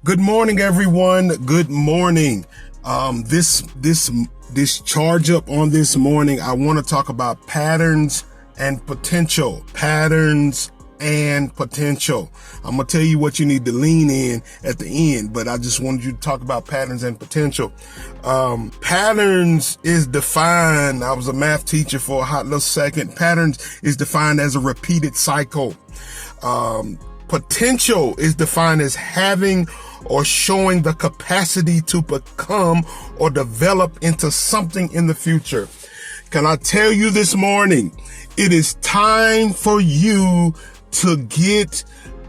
Good morning, everyone. Good morning. This charge up on this morning, I want to talk about patterns and potential. Patterns and potential. I'm going to tell you what you need to lean in at the end, but I just wanted you to talk about patterns and potential. Patterns is defined, I was a math teacher for a hot little second. Patterns is defined as a repeated cycle. Potential is defined as having or showing the capacity to become or develop into something in the future. Can I tell you this morning, it is time for you to get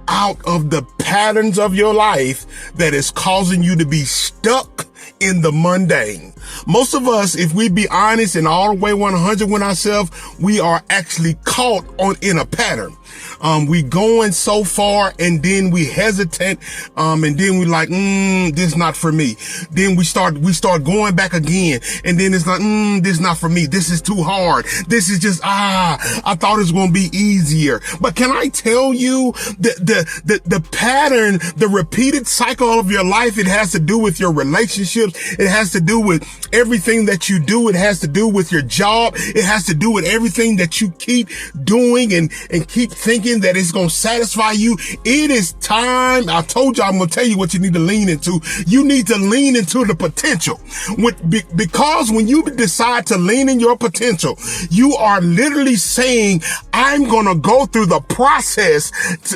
out of the patterns of your life that is causing you to be stuck in the mundane. Most of us, if we be honest and all the way 100 with ourselves, we are actually caught in a pattern. We going so far and then we hesitate. And then we like, this not for me. Then we start going back again. And then it's like, this not for me. This is too hard. This is just, I thought it was going to be easier. But can I tell you the pattern, the repeated cycle of your life, it has to do with your relationships. It has to do with everything that you do. It has to do with your job. It has to do with everything that you keep doing and keep thinking that it's going to satisfy you. It is time. I told you I'm going to tell you what you need to lean into. You need to lean into the potential. Because when you decide to lean in your potential, you are literally saying, I'm going to go through the process,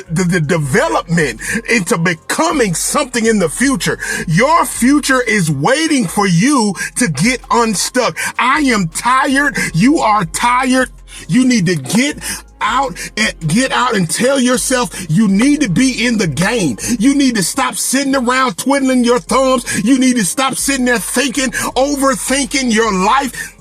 the development into becoming something in the future. Your future is waiting for you to get unstuck. I am tired. You are tired. You need to get out and tell yourself you need to be in the game. You need to stop sitting around twiddling your thumbs. You need to stop sitting there overthinking your life.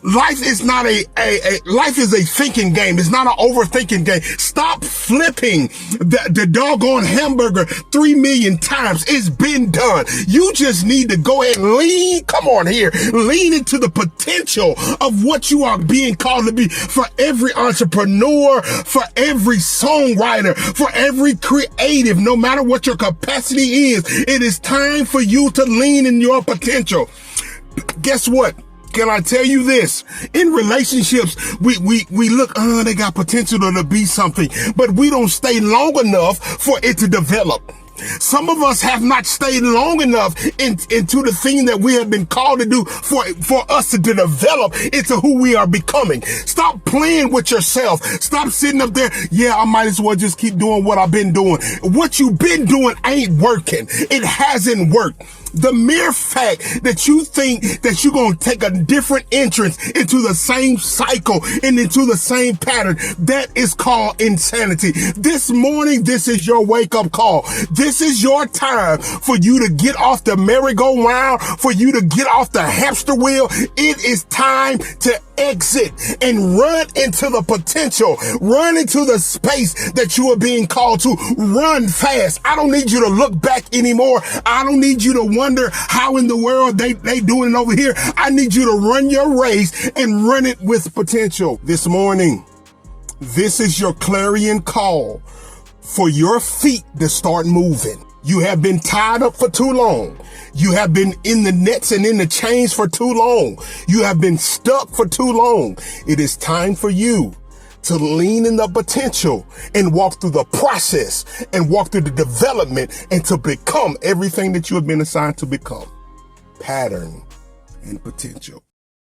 Life is not life is a thinking game. It's not an overthinking game. Stop flipping the doggone hamburger 3 million times. It's been done. You just need to go ahead and lean into the potential of what you are being called to be. For every entrepreneur, for every songwriter, for every creative, no matter what your capacity is, it is time for you to lean in your potential. Guess what? Can I tell you this? In relationships, we look, they got potential to be something, but we don't stay long enough for it to develop. Some of us have not stayed long enough into the thing that we have been called to do for us to develop into who we are becoming. Stop playing with yourself. Stop sitting up there. Yeah, I might as well just keep doing what I've been doing. What you've been doing ain't working. It hasn't worked. The mere fact that you think that you're going to take a different entrance into the same cycle and into the same pattern, that is called insanity. This morning, this is your wake-up call. This is your time for you to get off the merry-go-round, for you to get off the hamster wheel. It is time to exit and run into the potential. Run into the space that you are being called to. Run fast. I don't need you to look back anymore. I don't need you to wonder how in the world they doing it over here. I need you to run your race and run it with potential. This morning, this is your clarion call for your feet to start moving. You have been tied up for too long. You have been in the nets and in the chains for too long. You have been stuck for too long. It is time for you to lean in the potential and walk through the process and walk through the development and to become everything that you have been assigned to become. Pattern and potential.